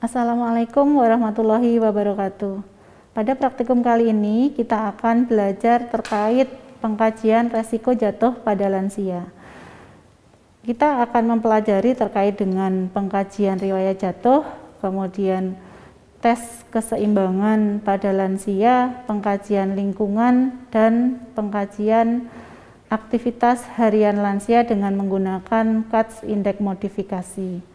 Assalamualaikum warahmatullahi wabarakatuh. Pada praktikum kali ini kita akan belajar terkait pengkajian resiko jatuh pada lansia. Kita akan mempelajari terkait dengan pengkajian riwayat jatuh, kemudian tes keseimbangan pada lansia, pengkajian lingkungan, dan pengkajian aktivitas harian lansia dengan menggunakan CATS Indeks Modifikasi.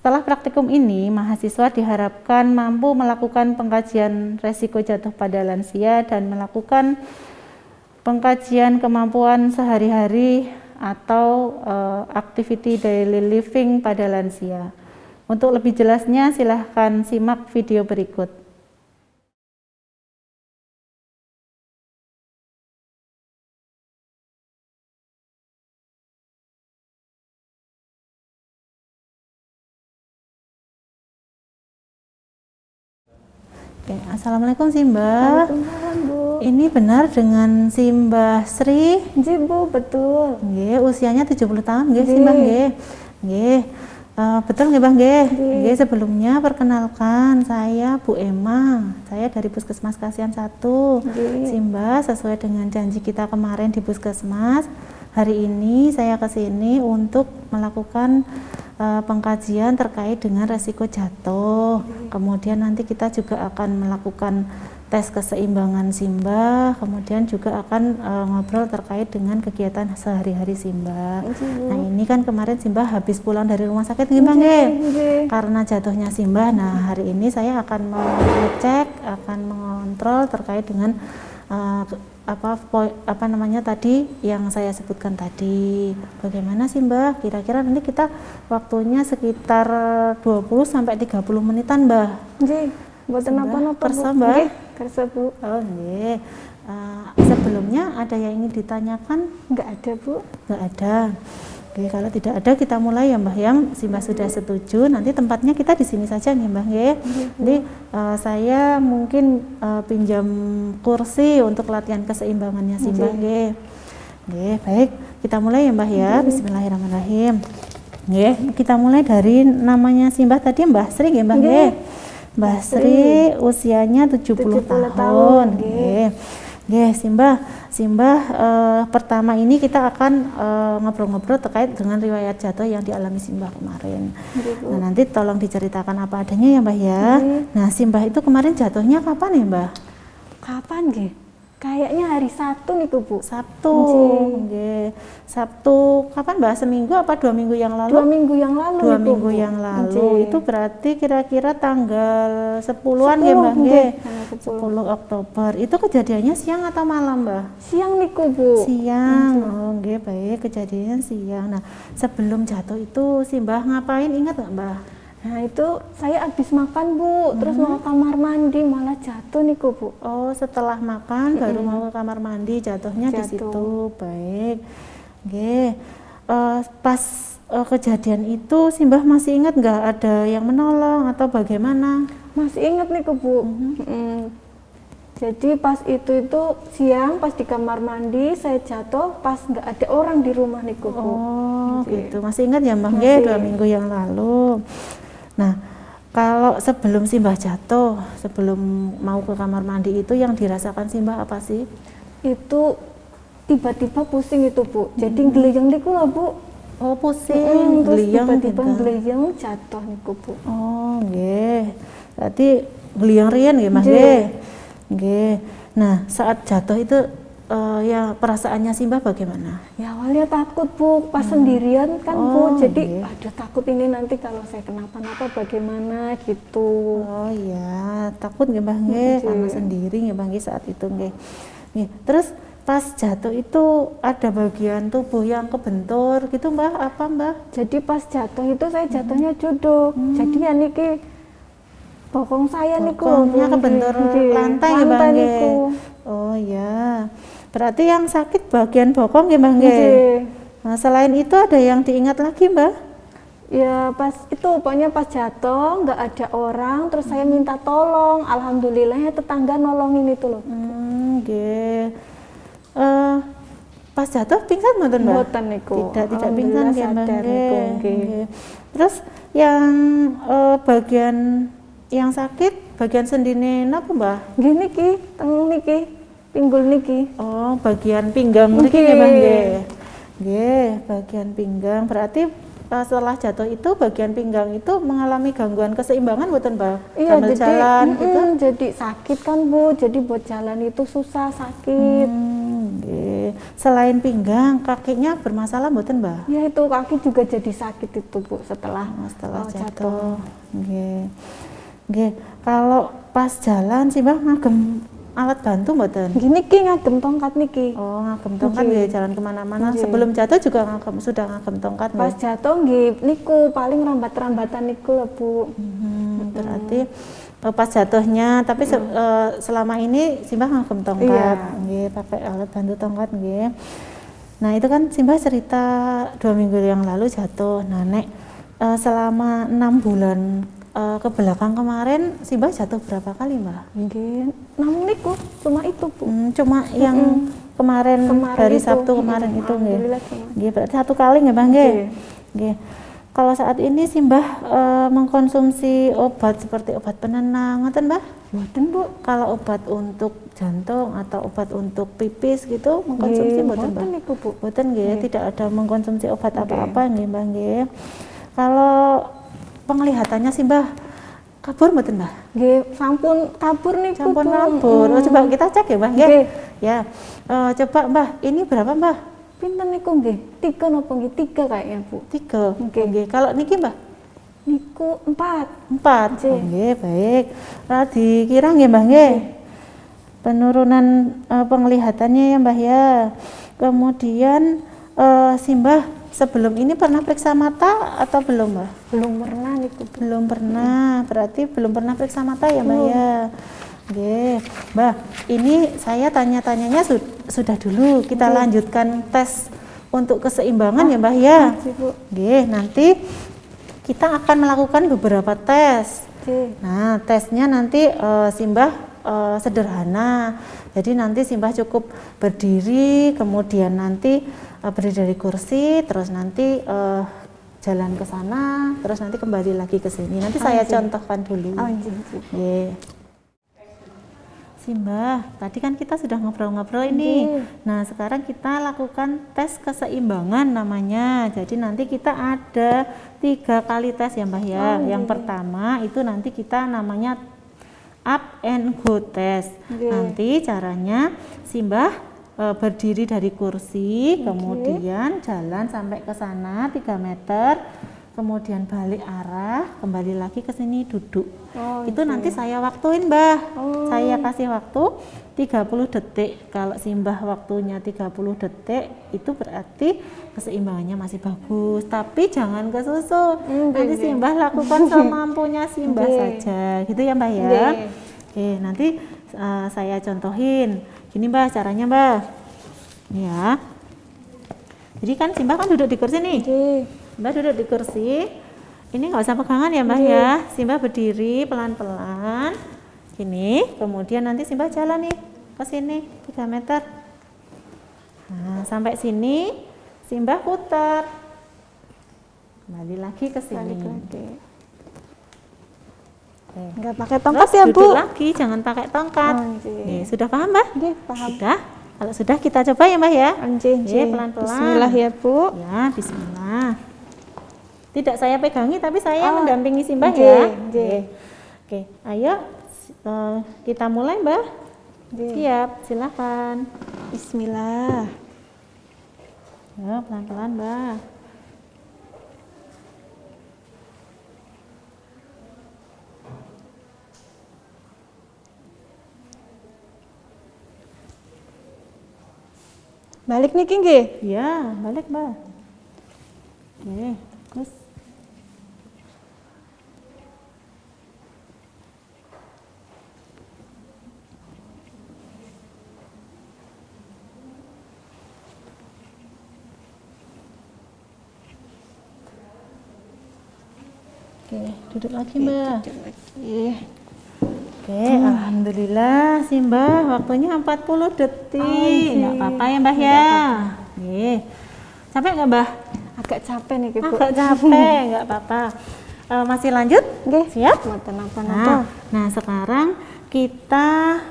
Setelah praktikum ini, mahasiswa diharapkan mampu melakukan pengkajian resiko jatuh pada lansia dan melakukan pengkajian kemampuan sehari-hari atau activity daily living pada lansia. Untuk lebih jelasnya, silahkan simak video berikut. Oke, Assalamualaikum Simbah. Waalaikumsalam, Bu. Ini benar dengan Simbah Sri? Nggih, Bu, betul. Nggih, usianya 70 tahun nggih Simbah nggih. Nggih. Betul nggih, Bang nggih? Nggih, sebelumnya perkenalkan saya Bu Emma. Saya dari Puskesmas Kasihan 1. Simbah, sesuai dengan janji kita kemarin di Puskesmas, hari ini saya ke sini untuk melakukan pengkajian terkait dengan resiko jatuh. Kemudian nanti kita juga akan melakukan tes keseimbangan Simbah, kemudian juga akan ngobrol terkait dengan kegiatan sehari-hari Simbah. Nah, ini kan kemarin Simbah habis pulang dari rumah sakit gimana karena jatuhnya Simbah. Nah, hari ini saya akan mengecek, akan mengontrol terkait dengan apa namanya tadi yang saya sebutkan tadi. Bagaimana sih Mbah? Kira-kira nanti kita waktunya sekitar 20 sampai 30 menitan, Mbah. Nggih, mboten napa-napa, Bu. Kersa, Mbah? Nggih, kersa, Bu. Oh, nggih. Sebelumnya ada yang ingin ditanyakan? Enggak ada, Bu. Enggak ada. Oke, kalau tidak ada kita mulai ya Mbah yang Simbah sudah setuju. Nanti tempatnya kita di sini saja nih Mbah nggih. Jadi saya mungkin pinjam kursi untuk latihan keseimbangannya Simbah nggih. Nggih, baik. Kita mulai ya Mbah ya. Bismillahirrahmanirrahim. Nggih, kita mulai dari namanya Simbah tadi Mbah Sri nggih Mbah nggih. Mbah Sri usianya 70 tahun. Nggih. Nggih, Simbah pertama ini kita akan ngobrol-ngobrol terkait dengan riwayat jatuh yang dialami Simbah kemarin. Nah, nanti tolong diceritakan apa adanya ya Mbah ya. Nah, Simbah itu kemarin jatuhnya kapan ya Mbah? Kapan nggih? Kayaknya hari Sabtu niku, Bu. Sabtu. Nggih. Sabtu kapan Mbah? Seminggu apa 2 minggu yang lalu? 2 minggu yang lalu. 2 minggu yang lalu. Itu berarti kira-kira tanggal 10-an ya Mbah nggih. 10 Oktober. Itu kejadiannya siang atau malam, Mbah? Siang niku, Bu. Siang. Oh, nggih, baik. Kejadiannya siang. Nah, sebelum jatuh itu Simbah ngapain, ingat nggak, Mbah? Nah, itu saya habis makan, Bu, terus mau ke kamar mandi malah jatuh niku, Bu. Oh, setelah makan baru mau ke kamar mandi, jatuhnya di situ. Baik. Nggih. Pas kejadian itu Simbah masih ingat nggak ada yang menolong atau bagaimana? Masih ingat niku, Bu. Jadi pas itu siang pas di kamar mandi saya jatuh pas nggak ada orang di rumah niku, Bu. Oh, gitu. Masih ingat ya Mbah nggih 2 minggu yang lalu. Nah, kalau sebelum Simbah jatuh, sebelum mau ke kamar mandi itu yang dirasakan Simbah apa sih? Itu tiba-tiba pusing itu, Bu. Jadi geleyang niku lah, Bu. Oh, pusing, Terus geleyang tiba-tiba gitu. geleyang jatuh niku, Bu. Oh, nggih. Berarti geleyang riyen nggih, Mbah nggih. Nggih. Nah, saat jatuh itu ya perasaannya Simbah bagaimana? Ya awalnya takut, Bu, pas sendirian kan, Bu. Jadi nggih. aduh takut ini nanti kalau saya kenapa-napa bagaimana gitu. Oh iya, takut nggih Mbah nggih, karena sendiri nggih Mbah nggih saat itu nggih. Nggih. Terus pas jatuh itu ada bagian tubuh yang kebentur gitu Mbah, apa Mbah? Jadi pas jatuh itu saya jatuhnya juduk. Jadi ya niki bokong saya niku Bokongnya kebentur lantai ya Mbah nggih. niku. Oh iya. Berarti yang sakit bagian bokong ya Mbah nggih. Nah, selain itu ada yang diingat lagi Mbah? Ya pas itu pokoknya pas jatuh nggak ada orang, terus saya minta tolong. Alhamdulillah tetangga nolongin itu loh. Nggih. Pas jatuh pingsan mboten Mbah? Mboten niku. Tidak pingsan nggih Mbah nggih. Terus yang bagian yang sakit bagian sendine napa Mbah? Nggih niki, teng niki, pinggul niki. Oh, bagian pinggang mriki nggih Mbah nggih. Nggih, bagian pinggang. Berarti setelah jatuh itu bagian pinggang itu mengalami gangguan keseimbangan mboten Mbah? Iya, Gamel jadi jalan gitu. jadi sakit kan Bu, jadi buat jalan itu susah, sakit. Nggih. Selain pinggang, kakinya bermasalah mboten Mbah? Ya itu kaki juga jadi sakit itu Bu setelah Setelah jatuh. Nggih. Nggih. Kalau pas jalan sih Mbah ngagem alat bantu mboten? Gini ki ngagem tongkat niki. Oh, ngagem tongkat nggih jalan kemana-mana. Nggih. Sebelum jatuh juga sudah ngagem tongkat Pas nggih? jatuh nggih niku paling rambat-rambatan niku lho Bu. Berarti pas jatuhnya, tapi selama ini Simbah ngagem tongkat, Iya. nggih, pakai alat bantu tongkat, nggih. Nah itu kan Simbah cerita 2 minggu yang lalu jatuh. Nah Nek, selama 6 bulan ke belakang kemarin, Simbah jatuh berapa kali Mbak? Nggih, namun niku cuma itu Bu. Cuma yang kemarin hari itu. Sabtu kemarin itu nggih. Alhamdulillah cuma. Nggih, berarti 1 kali nggih Mbak nggih? Nggih. Nggih. Kalau saat ini Simbah mengkonsumsi obat seperti obat penenang, ngoten Mbah? Mboten Bu. Kalau obat untuk jantung atau obat untuk pipis gitu mengkonsumsi mboten Mbah? Mboten niku Bu. Mboten nggih, tidak ada mengkonsumsi obat apa-apa nggih Mbah nggih. Kalau penglihatannya Simbah kabur mboten Mbah? Nggih, sampun kabur niku Sampun Bu. kabur. Oh, coba kita cek ya Mbah nggih. Nggih. Ya. Coba Mbah, ini berapa Mbah? Pinten niku nggih? 3 napa nggih? 3 kayaknya Bu. 3. Nggih. Nggih. Kalau niki Mbah? Niku 4. 4. Nggih. Nggih, baik. Dikira nggih Mbah nggih. Penurunan penglihatannya ya Mbah ya. Kemudian Simbah sebelum ini pernah periksa mata atau belum Mbah? Belum pernah niku Bu. Belum pernah. Berarti belum pernah periksa mata ya Mbah ya. Oke, Mbah, ini saya tanya-tanyanya sudah dulu. Kita lanjutkan tes untuk keseimbangan ya Mbah ya. Oke, nanti kita akan melakukan beberapa tes. Nah, tesnya nanti Simbah sederhana. Jadi nanti Simbah cukup berdiri, kemudian nanti berdiri dari kursi, terus nanti jalan ke sana, terus nanti kembali lagi ke sini. Nanti saya contohkan dulu. Oke. Simbah, tadi kan kita sudah ngobrol-ngobrol ini. Nah, sekarang kita lakukan tes keseimbangan namanya. Jadi nanti kita ada 3 kali tes ya Mbah ya. Yang pertama itu nanti kita namanya up and go test. Nanti caranya Simbah berdiri dari kursi, kemudian jalan sampai ke sana 3 meter. Kemudian balik arah, kembali lagi ke sini duduk. Itu nanti saya waktuin Mbah. Saya kasih waktu 30 detik. Kalau Simbah waktunya 30 detik, itu berarti keseimbangannya masih bagus. Tapi jangan kesusu. Nanti Simbah lakukan semampunya Simbah saja. Gitu ya Mbah ya. Oke, nanti saya contohin. Gini Mbah caranya Mbah. Ya. Jadi kan Simbah kan duduk di kursi nih. Mbah duduk di kursi, ini nggak usah pegangan ya Mbah ya. Simbah berdiri pelan-pelan, gini. Kemudian nanti Simbah jalan nih ke sini 3 meter. Nah, sampai sini Simbah putar, kembali lagi ke sini. Nggak pakai tongkat ya Bu? Duduk lagi, jangan pakai tongkat. Nih, sudah paham Mbah? Paham. Sudah. Kalau sudah kita coba ya Mbah ya. Pelan-pelan. Bismillah ya Bu. Ya, bismillah. Tidak saya pegangi tapi saya mendampingi Simbah ya. Oke, ayo kita mulai Mbah. Siap, silakan. Bismillah. Ya, pelan-pelan Mbah. Balik niki nggih? Ya, balik Mbah. Oke, terus. Oke, duduk lagi Mbah. Oke, alhamdulillah Simbah waktunya 40 detik. Enggak apa-apa ya Mbah ya. Capek nggak Mbah? Agak capek nih Bu. Agak capek, nggak apa-apa. masih lanjut? Nggih. Siap? Mboten napa-napa. Nah, sekarang kita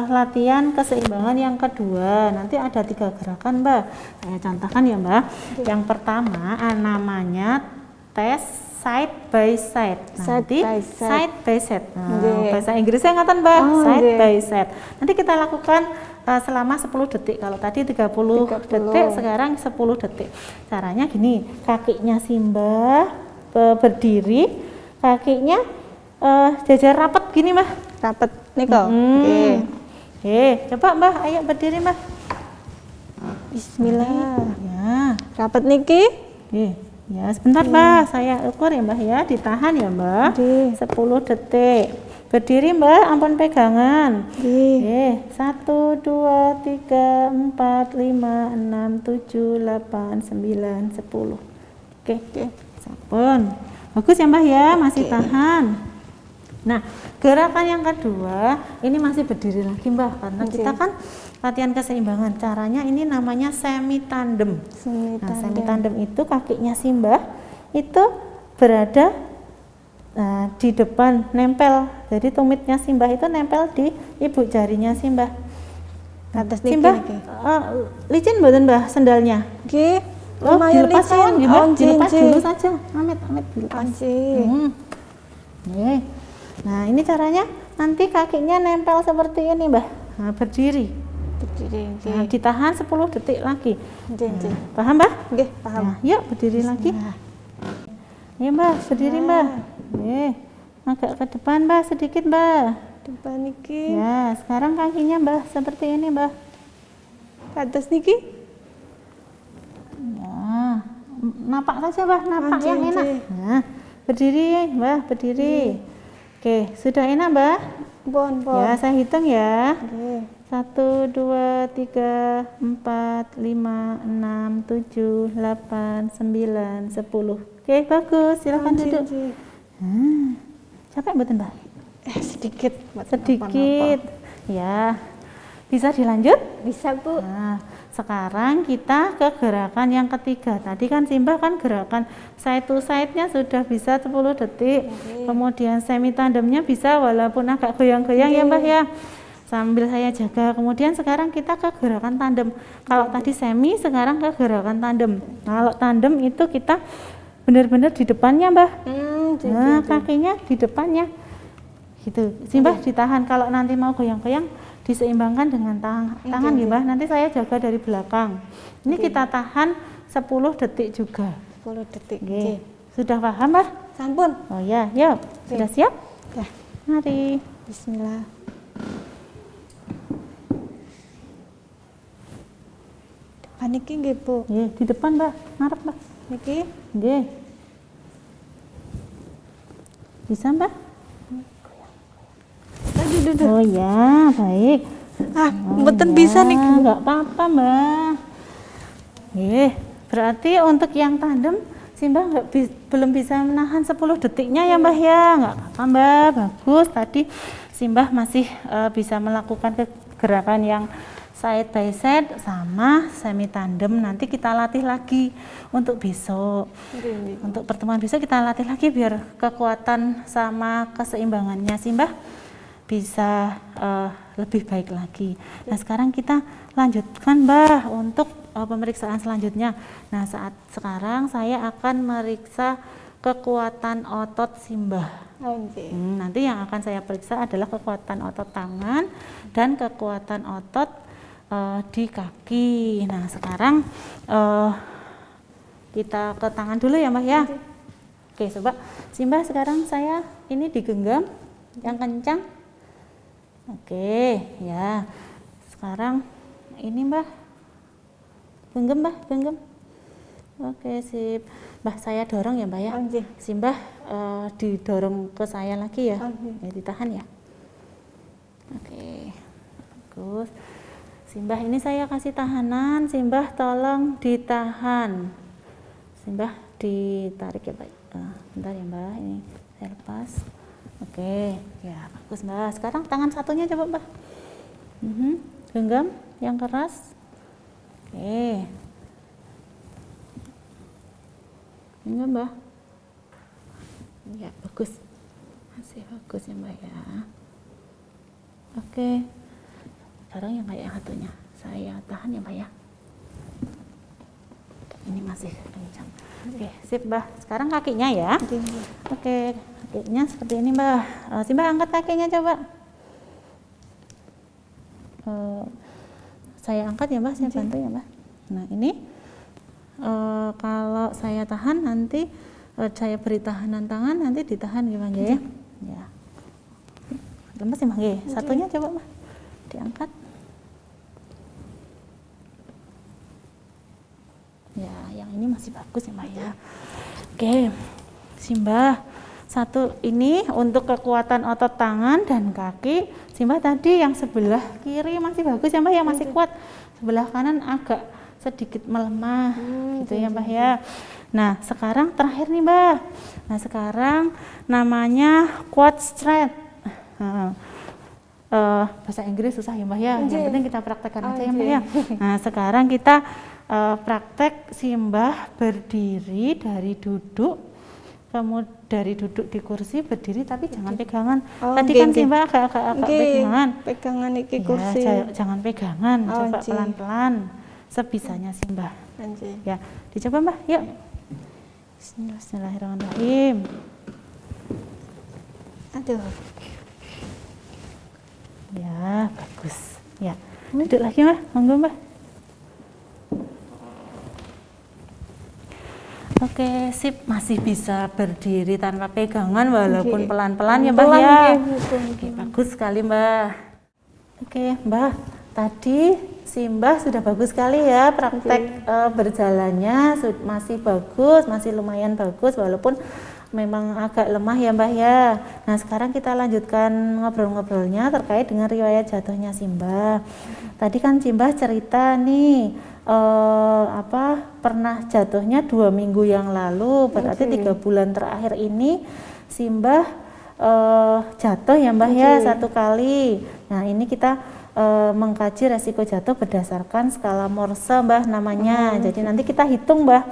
latihan keseimbangan yang kedua. Nanti ada 3 gerakan, Mbak. Saya contohkan ya, Mbak. Yang pertama namanya tes side by side. Nanti side by side. Nah, bahasa Inggrisnya ngatan, Mbak. Side by side. Nanti kita lakukan selama 10 detik. Kalau tadi 30 detik, sekarang 10 detik. Caranya gini, kakinya Simbah berdiri, kakinya jajar rapat gini, Mbak. Rapet niko. Oke. Coba Mbak, ayo berdiri, Mbak. Bismillah. Ya. Rapet niki. Ya, sebentar, Mbak. Saya ukur ya, Mbak ya. Ditahan ya, Mbak. 10 detik. Berdiri, Mbak, ampun pegangan. 1 2 3 4 5 6 7 8 9 10. Oke. Sampun. Bagus ya, Mbak ya, masih tahan. Nah, gerakan yang kedua ini masih berdiri lagi, Mbak, karena kita kan latihan keseimbangan. Caranya ini namanya semi tandem. Nah, semi tandem itu kakinya Simbah itu berada di depan, nempel. Jadi tumitnya Simbah itu nempel di ibu jarinya Simbah. Atas Simbah, licin mboten, Mbah, sendalnya? Nggih. Dilepas sayang, dilepas dulu saja. Amit dilepas. Nah, ini caranya nanti kakinya nempel seperti ini, Mbah. Nah, berdiri. Nah, ditahan 10 detik lagi. Paham, Mbah? Nggih, paham. Nah, yuk berdiri lagi. Ya, Mbah, berdiri, Mbah. Agak ke depan, Mbah, sedikit, Mbah. Depan niki. Ya, sekarang kakinya, Mbah, seperti ini, Mbah. Atas niki. Ya, napak saja, Mbah, napak yang enak. Nah, berdiri, Mbah, berdiri. Oke, sudah enak, Mbak? Bon. Ya, saya hitung ya. 1 2 3 4 5 6 7 8 9 10. Oke, bagus. Silakan duduk. Capek mboten, Mbak? Sedikit. Ya. Bisa dilanjut? Bisa, Bu. Nah, sekarang kita ke gerakan yang ketiga. Tadi kan Simbah kan gerakan side to side-nya sudah bisa 10 detik. Kemudian semi tandemnya bisa walaupun agak goyang-goyang ya, Mbah ya. Sambil saya jaga. Kemudian sekarang kita ke gerakan tandem. Kalau tadi semi, sekarang ke gerakan tandem. Kalau tandem itu kita benar-benar di depannya, Mbah. Nah, kakinya di depannya. Gitu. Simbah ditahan. Kalau nanti mau goyang-goyang, diseimbangkan dengan tangan ya, Mbah. Nanti saya jaga dari belakang. Ini kita tahan 10 detik juga. 10 detik. Sudah paham, Mbah? Sampun. Oh ya, yuk. Sudah siap? Ya. Mari. Bismillah. Depan niki nggih, Bu. Di depan, Mbah. Ngarep, Mbah. Niki. Nggih. Bisa, Mbah? Oh ya, baik. Mboten bisa nih. Enggak apa-apa, Mbak. Berarti untuk yang tandem Simbah belum bisa menahan 10 detiknya ya, Mbah ya. Enggak apa-apa, Mbah. Bagus. Tadi Simbah masih bisa melakukan gerakan yang side by side sama semi tandem. Nanti kita latih lagi untuk besok. Untuk pertemuan besok kita latih lagi biar kekuatan sama keseimbangannya Simbah bisa lebih baik lagi. Nah, sekarang kita lanjutkan, Mbah, untuk pemeriksaan selanjutnya. Nah, sekarang saya akan meriksa kekuatan otot Simbah. Nanti yang akan saya periksa adalah kekuatan otot tangan dan kekuatan otot di kaki. Nah, sekarang kita ke tangan dulu ya, Mbah ya. Oke, coba Simbah sekarang saya ini digenggam yang kencang. Oke, ya. Sekarang ini, Mbah. Genggam, Mbah, genggam. Oke, sip. Mbah, saya dorong ya, Mbah ya. Simbah didorong ke saya lagi ya. Ya, ditahan ya. Oke. Bagus. Simbah ini saya kasih tahanan, Simbah tolong ditahan. Simbah ditarik ya, Mbak. Bentar ya, Mbah. Ini saya lepas. Oke, ya bagus, Mbak. Sekarang tangan satunya coba, Mbak. Genggam yang keras. Oke. Genggam, Mbak. Ya, bagus. Masih bagus ya Mbak ya. Oke. Sekarang yang kayak satunya. Saya tahan ya Mbak ya. Ini masih kencang. Oke, sip Mbak. Sekarang kakinya ya. Oke, kakinya seperti ini Mbak. Si Mbak angkat kakinya coba. Saya angkat ya Mbak, saya bantu ya Mbak. Nah ini kalau saya tahan nanti saya beri tahanan tangan, nanti ditahan gimana ya? Ya. Lemes ya Mbak. Satunya coba Mbak, diangkat. Ya, yang ini masih bagus ya Mbak ya. Oke, Simbah. Satu ini untuk kekuatan otot tangan dan kaki. Simbah tadi yang sebelah kiri masih bagus ya Mbak ya, masih kuat. Sebelah kanan agak sedikit melemah gitu ya Mbak ya. Nah, sekarang terakhir nih Mbak. Nah, sekarang namanya quad stretch. Bahasa Inggris susah ya Mbak ya. Yang penting kita praktekkan aja ya Mbak ya. Nah, sekarang kita praktek Simbah berdiri dari duduk, kemudian dari duduk di kursi berdiri tapi jangan pegangan. Tadi kan Simbah agak pegangan. Pegangan iki Ya, kursi. jangan pegangan, coba pelan-pelan sebisanya Simbah. Ya, dicoba Mbak. Yuk. Bismillahirrahmanirrahim. Aduh. Ya, bagus. Ya, duduk lagi Mbak, monggo Mbak. Oke, sip, masih bisa berdiri tanpa pegangan walaupun pelan-pelan ya Mbak ya. Oke, bagus sekali Mbak. Oke Mbak, tadi Simbah sudah bagus sekali ya praktek berjalannya, masih bagus, masih lumayan bagus walaupun memang agak lemah ya Mbak ya. Nah sekarang kita lanjutkan ngobrol-ngobrolnya terkait dengan riwayat jatuhnya Simbah. Tadi kan Simbah cerita nih pernah jatuhnya 2 minggu yang lalu, berarti 3 bulan terakhir ini Simbah jatuh ya Mbah ya 1 kali. Nah ini kita mengkaji resiko jatuh berdasarkan skala Morse Mbah namanya. Jadi nanti kita hitung Mbah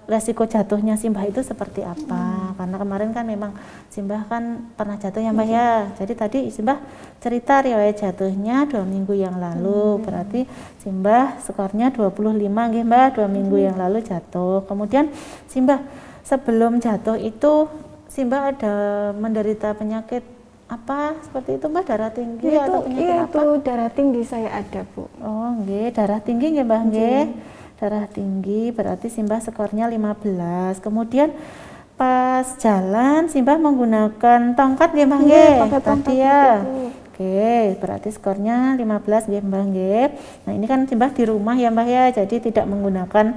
resiko jatuhnya Simbah itu seperti apa. Karena kemarin kan memang Simbah kan pernah jatuh ya Mbah ya. Jadi tadi Simbah cerita riwayat jatuhnya 2 minggu yang lalu. Berarti Simbah skornya 25 nggih Mbah, 2 minggu yang lalu jatuh. Kemudian Simbah sebelum jatuh itu Simbah ada menderita penyakit apa seperti itu Mbak, darah tinggi atau penyakit apa? Itu darah tinggi saya ada Bu. Oh nggih, darah tinggi nggih Mbah nggih. Darah tinggi berarti Simbah skornya 15. Kemudian pas jalan Simbah menggunakan tongkat nggih Mbah nggih. Tadi ya. Oke, berarti skornya 15 nggih Mbah nggih. Nah, ini kan Simbah di rumah ya Mbah ya. Jadi tidak menggunakan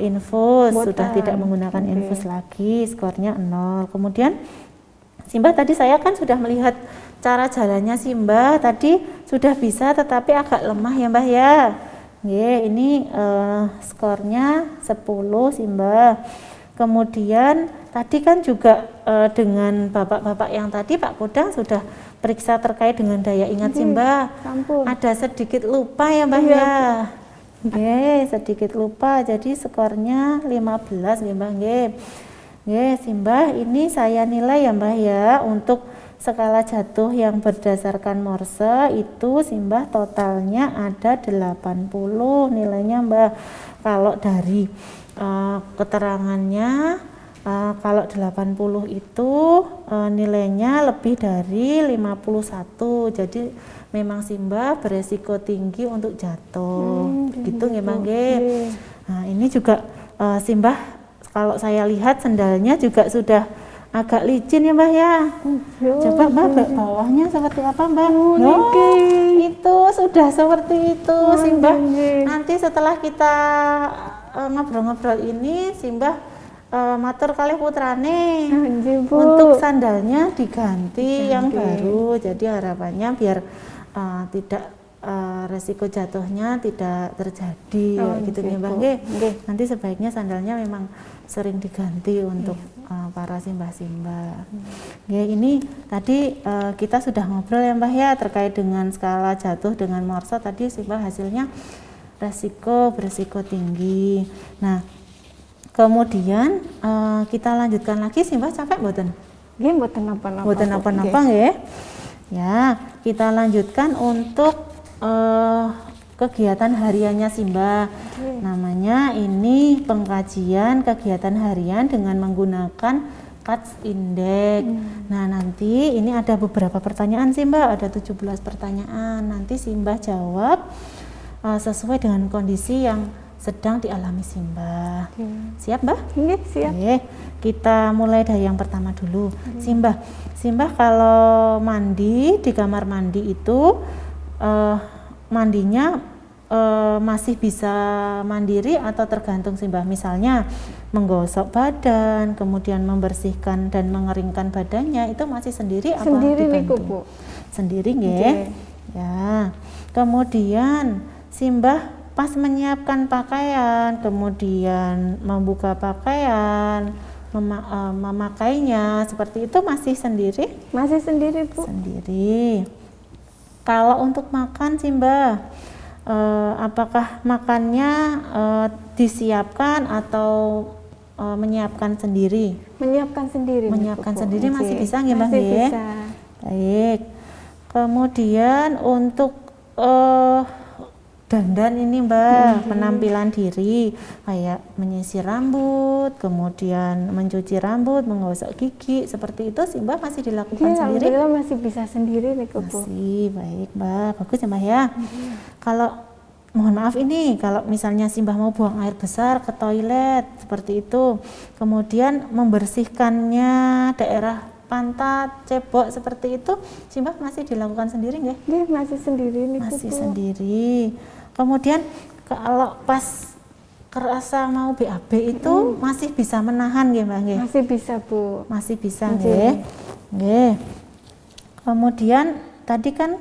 infus, sudah tidak menggunakan infus lagi, skornya 0. Kemudian Simbah tadi saya kan sudah melihat cara jalannya Simbah tadi sudah bisa tetapi agak lemah ya Mbah ya. Ini skornya 10 Simbah. Kemudian tadi kan juga dengan bapak-bapak yang tadi Pak Kodang sudah periksa terkait dengan daya ingat Simbah. Ada sedikit lupa ya Mbah ya. Sedikit lupa jadi skornya 15 ya Mbah nggih. Simbah ini saya nilai ya Mbah ya untuk skala jatuh yang berdasarkan Morse itu Simbah totalnya ada 80 nilainya Mbah. Kalau dari keterangannya kalau 80 itu nilainya lebih dari 51. Jadi memang Simbah beresiko tinggi untuk jatuh. Gitu nggih Mbah nggih. Nah, ini juga Simbah kalau saya lihat sendalnya juga sudah agak licin ya Mbah ya. Coba Mbah bawahnya seperti apa Mbah? Itu sudah seperti itu Simbah. Nanti setelah kita ngobrol-ngobrol ini Simbah matur kalih putrane untuk sandalnya diganti yang baru. Jadi harapannya biar tidak resiko jatuhnya tidak terjadi gitu nih Mbah nggih. Nanti sebaiknya sandalnya memang sering diganti untuk para simbah-simbah. Ini tadi kita sudah ngobrol ya Mbah ya terkait dengan skala jatuh dengan Morse tadi Simbah hasilnya beresiko tinggi. Nah, Kemudian kita lanjutkan lagi, Simbah capek mboten? Nggih mboten napa-napa. Mboten Bu. napa-napa Nggih. nggih. Ya, kita lanjutkan untuk kegiatan hariannya Simbah. Namanya ini pengkajian kegiatan harian dengan menggunakan Kats Index. Nah, nanti ini ada beberapa pertanyaan Simbah, ada 17 pertanyaan. Nanti Simbah jawab sesuai dengan kondisi yang sedang dialami Simbah. Siap, Mbah? Nggih, siap. Oke, kita mulai dari yang pertama dulu. Simbah kalau mandi di kamar mandi itu mandinya masih bisa mandiri atau tergantung Simbah? Misalnya menggosok badan, kemudian membersihkan dan mengeringkan badannya, itu masih sendiri apa Sendiri niku, dibantu? Bu. Sendiri nggih. Ya. Kemudian Simbah pas menyiapkan pakaian, kemudian membuka pakaian, memakainya, seperti itu masih sendiri? Masih sendiri, Bu. Sendiri. Kalau untuk makan Simbah, apakah makannya disiapkan atau menyiapkan sendiri? Menyiapkan sendiri. Menyiapkan Bu. sendiri masih Nggih. bisa nggih, Mbah? Masih Nggih? bisa. Baik. Kemudian untuk dandan ini Mbak, penampilan diri kayak menyisir rambut, kemudian mencuci rambut, menggosok gigi, seperti itu sih Mbak masih dilakukan Iya, sendiri? alhamdulillah masih bisa sendiri nih, Bu. Masih, baik Mbak, bagus ya Mbak ya. Kalau mohon maaf ini, kalau misalnya Simbah mau buang air besar ke toilet seperti itu, kemudian membersihkannya daerah pantat, cebok seperti itu, Simbah masih dilakukan sendiri nggak? Nggih, masih sendiri nih, Masih Bu. sendiri. Kemudian kalau pas kerasa mau BAB itu masih bisa menahan nggih Mbak nggih? Masih bisa, Bu. Masih bisa Nggih. nggih. Nggih. Kemudian tadi kan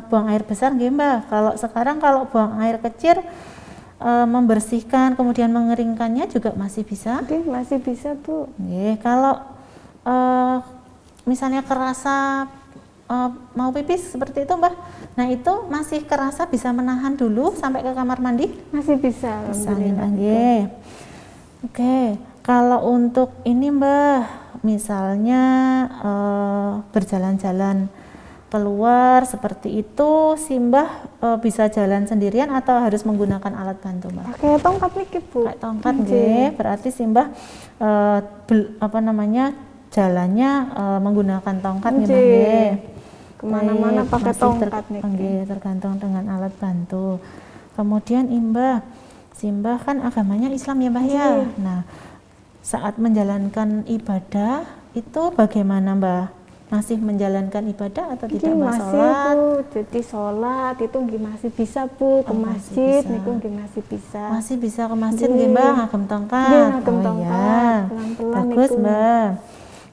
buang air besar nggih Mbak. Kalau sekarang kalau buang air kecil membersihkan kemudian mengeringkannya juga masih bisa? Nggih, masih bisa, Bu. Nggih. Kalau misalnya kerasa mau pipis seperti itu Mbak, nah itu masih kerasa bisa menahan dulu sampai ke kamar mandi? Masih bisa, Bisa alhamdulillah. nggih. Oke, kalau untuk ini Mbak, misalnya berjalan-jalan keluar seperti itu, Simbah bisa jalan sendirian atau harus menggunakan alat bantu Mbak? Pakai tongkat niki, Bu. Pakai tongkat nggih, berarti Simbah jalannya menggunakan tongkat nggih Mbak nggih. Kemana-mana pakai Masih tongkat niki. nggih, tergantung dengan alat bantu. Kemudian Simbah kan agamanya Islam ya Mbah ya. Nah, saat menjalankan ibadah itu bagaimana Mbah? Masih menjalankan ibadah atau tidak Mbah? Masih, Sholat? Bu. Jadi sholat itu nggih masih bisa, Bu. Ke Oh, masih masjid bisa. niku nggih masih bisa. Masih bisa ke masjid Nggih. nggih Mbah, ngagem tongkat. Nggih, ngagem Oh tongkat. iya. Pelan-pelan Bagus itu. Mbah.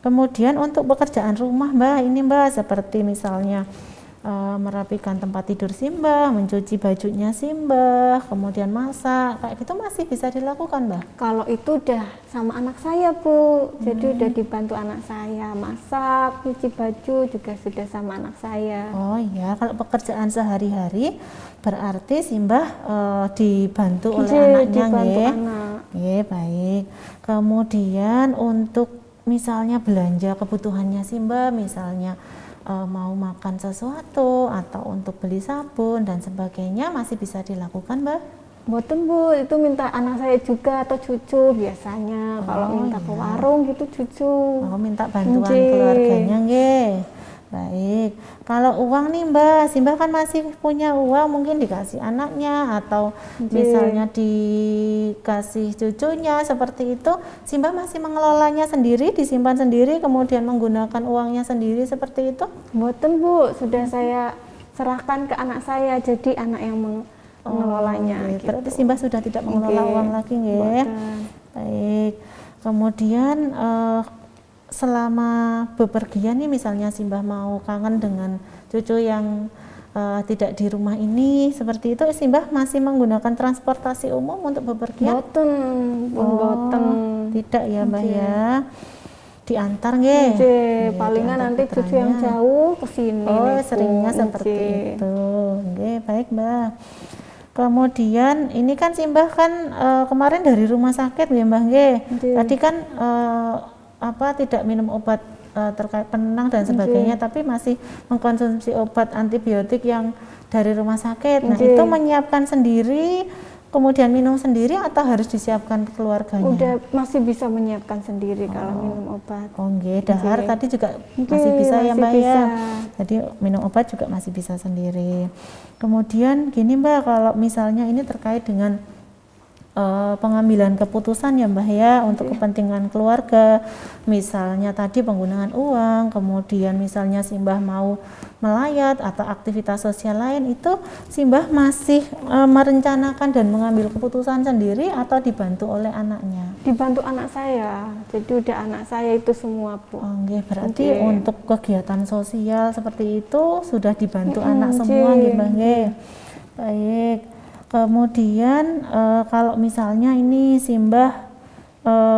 Kemudian untuk pekerjaan rumah Mbah, ini Mbah seperti misalnya merapikan tempat tidur Simbah, mencuci bajunya Simbah, kemudian masak, kayak gitu masih bisa dilakukan Mbah? Kalau itu udah sama anak saya, Bu. Jadi udah dibantu anak saya masak, cuci baju juga sudah sama anak saya. Oh iya, kalau pekerjaan sehari-hari berarti Simbah dibantu oleh Nggih, anaknya dibantu nggih? anak. Nggih, baik. Kemudian untuk misalnya belanja kebutuhannya Simbah, misalnya mau makan sesuatu atau untuk beli sabun dan sebagainya masih bisa dilakukan Mbak? Mboten, Bu, itu minta anak saya juga atau cucu biasanya. Kalau minta ke iya. warung gitu cucu. Mau minta bantuan Nggih. keluarganya nggih. Baik. Kalau uang nih Mbak, Simbah kan masih punya uang mungkin dikasih anaknya atau misalnya dikasih cucunya seperti itu. Simbah masih mengelolanya sendiri, disimpan sendiri kemudian menggunakan uangnya sendiri seperti itu? Mboten, Bu, sudah saya serahkan ke anak saya. Jadi anak yang mengelolanya. Oke, gitu. berarti Simbah sudah tidak mengelola Nggih. uang lagi nggih. Mboten. Baik. Kemudian selama bepergian nih misalnya Simbah mau kangen dengan cucu yang tidak di rumah ini seperti itu, Simbah masih menggunakan transportasi umum untuk bepergian? Mboten, mboten. Tidak ya Mbah Nggih. ya. Diantar nggih. Nggih, Nggih, palingan diantar nanti cucu yang putranya. jauh ke sini. Oh, niku. seringnya seperti Nggih. itu. Nggih, baik Mbak. Kemudian ini kan Simbah kan kemarin dari rumah sakit ya Mbah nggih. Tadi kan tidak minum obat terkait penenang dan sebagainya, tapi masih mengkonsumsi obat antibiotik yang dari rumah sakit. Nah, itu menyiapkan sendiri, kemudian minum sendiri atau harus disiapkan keluarganya? Udah masih bisa menyiapkan sendiri kalau minum obat. Oh nggih, dahar tadi juga masih bisa ya Mbak ya. Jadi minum obat juga masih bisa sendiri. Kemudian gini Mbak, kalau misalnya ini terkait dengan pengambilan keputusan ya Mbah ya untuk kepentingan keluarga, misalnya tadi penggunaan uang, kemudian misalnya Simbah mau melayat atau aktivitas sosial lain, itu Simbah masih merencanakan dan mengambil keputusan sendiri atau dibantu oleh anaknya? Dibantu anak saya, jadi udah anak saya itu semua Bu. Oh, okay. Berarti untuk kegiatan sosial seperti itu sudah dibantu anak semua nggih Mbah nggih. Baik. Kemudian kalau misalnya ini Simbah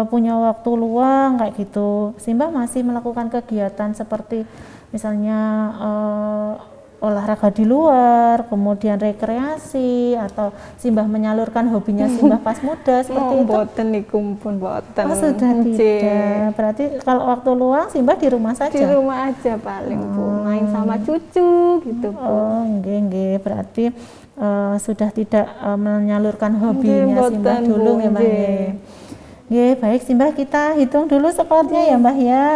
punya waktu luang kayak gitu, Simbah masih melakukan kegiatan seperti misalnya olahraga di luar, kemudian rekreasi, atau Simbah menyalurkan hobinya Simbah pas muda seperti itu? Boten niku pun boten. Oh, sudah tidak. Berarti kalau waktu luang Simbah di rumah saja? Di rumah aja paling Bu, main sama cucu gitu Bu. Oh, nggih. Berarti sudah tidak menyalurkan hobinya Simbah dulu ya Mbah ya. Nggih, baik Simbah, kita hitung dulu skornya ya Mbah ya.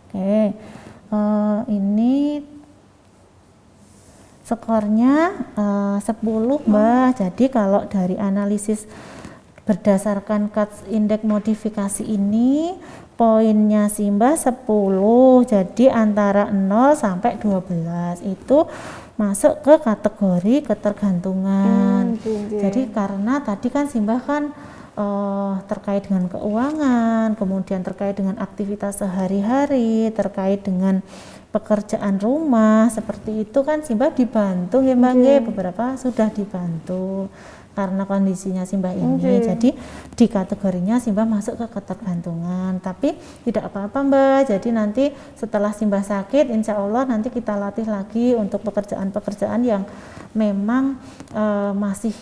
Oke. Ini skornya 10 Mbah. Jadi kalau dari analisis berdasarkan CATS indeks modifikasi ini, poinnya Simbah 10. Jadi antara 0 sampai 12 itu masuk ke kategori ketergantungan. Jadi karena tadi kan Simbah kan terkait dengan keuangan, kemudian terkait dengan aktivitas sehari-hari, terkait dengan pekerjaan rumah, seperti itu kan Simbah dibantu ya Mbak nggih, beberapa sudah dibantu karena kondisinya Simbah ini. Jadi di kategorinya Simbah masuk ke ketergantungan, tapi tidak apa-apa Mbak. Jadi nanti setelah Simbah sakit, insya Allah nanti kita latih lagi untuk pekerjaan-pekerjaan yang memang masih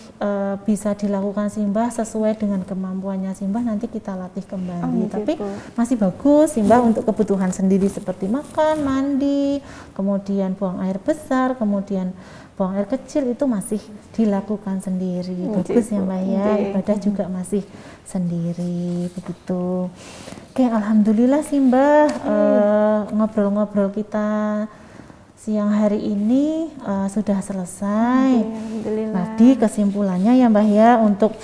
bisa dilakukan Simbah sesuai dengan kemampuannya Simbah, nanti kita latih kembali. Tapi masih bagus Simbah untuk kebutuhan sendiri seperti makan, mandi, kemudian buang air besar, kemudian buang air kecil itu masih dilakukan sendiri. Bagus ya Mbak ya, ibadah juga masih sendiri begitu. Oke, alhamdulillah sih Mbak, ngobrol-ngobrol kita siang hari ini sudah selesai. Tadi kesimpulannya ya Mbak ya, untuk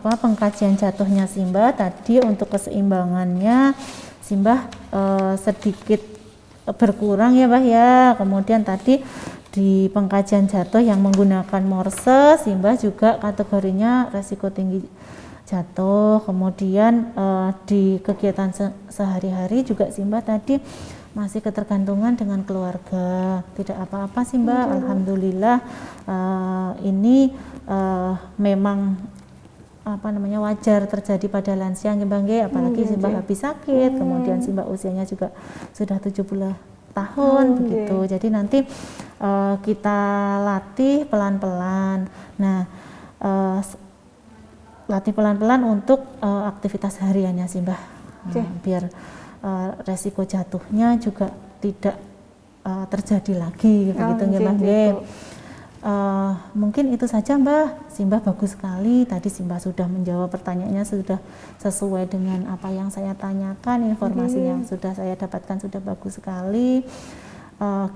pengkajian jatuhnya Simbah tadi, untuk keseimbangannya Simbah sedikit berkurang ya Mbah ya. Kemudian tadi di pengkajian jatuh yang menggunakan morse, Simbah juga kategorinya resiko tinggi jatuh. Kemudian di kegiatan sehari-hari juga Simbah tadi masih ketergantungan dengan keluarga. Tidak apa-apa sih Mbak, alhamdulillah. Ini memang wajar terjadi pada lansia nggih, apalagi Simbah habis sakit, kemudian Simbah usianya juga sudah 70 tahun begitu. Jadi nanti kita latih pelan-pelan. Nah, latih pelan-pelan untuk aktivitas hariannya Simbah, biar resiko jatuhnya juga tidak terjadi lagi begitu nggih. Mungkin itu saja Mbah. Simbah bagus sekali tadi, Simbah sudah menjawab pertanyaannya, sudah sesuai dengan apa yang saya tanyakan, informasi yang sudah saya dapatkan sudah bagus sekali.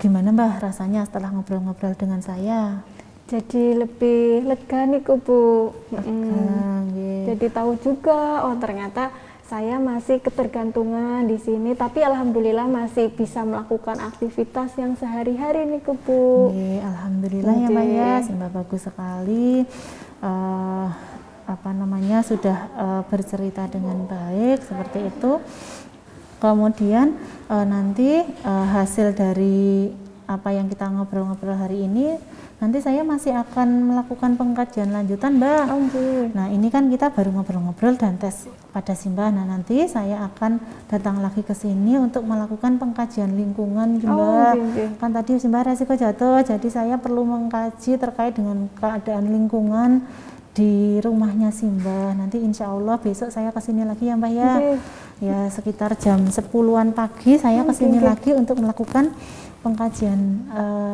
Gimana Mbah rasanya setelah ngobrol-ngobrol dengan saya? Jadi lebih lega nih Bu. Jadi tahu juga, oh ternyata saya masih ketergantungan di sini, tapi alhamdulillah masih bisa melakukan aktivitas yang sehari-hari nih Bu. Alhamdulillah ya Mbak ya, Simbah bagus sekali. Sudah bercerita dengan baik seperti itu. Kemudian nanti hasil dari apa yang kita ngobrol-ngobrol hari ini nanti saya masih akan melakukan pengkajian lanjutan, Mbak. Oh, nggih. Nah, ini kan kita baru ngobrol-ngobrol dan tes pada Simbah. Nah, nanti saya akan datang lagi ke sini untuk melakukan pengkajian lingkungan, Mbak. Oh, nggih. Kan tadi Simbah resiko jatuh, jadi saya perlu mengkaji terkait dengan keadaan lingkungan di rumahnya Simbah. Nanti insya Allah besok saya kesini lagi ya, Mbak ya. Nggih. Ya, sekitar jam 10-an pagi saya kesini nggih. lagi untuk melakukan pengkajian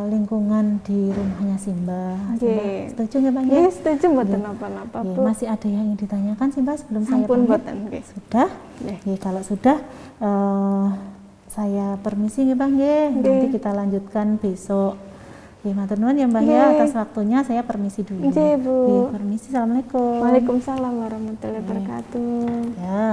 lingkungan di rumahnya Simbah. Nggih. Setuju nggak, Mbak? Nggih, setuju mboten napa-napa, Ya, Bu. masih ada yang ingin ditanyakan sih, Mbak, sebelum saya Sampun pamit? mboten, nggih. Sudah? Nggih. Ya, kalau sudah saya permisi nggih, Bang. Nggih. Nanti kita lanjutkan besok. Ya, matur nuwun ya, Mbak ya, Nggih. atas waktunya. Saya permisi dulu. Nggih, Bu. Nggih, permisi. Assalamualaikum. Waalaikumsalam warahmatullahi wabarakatuh. Ya.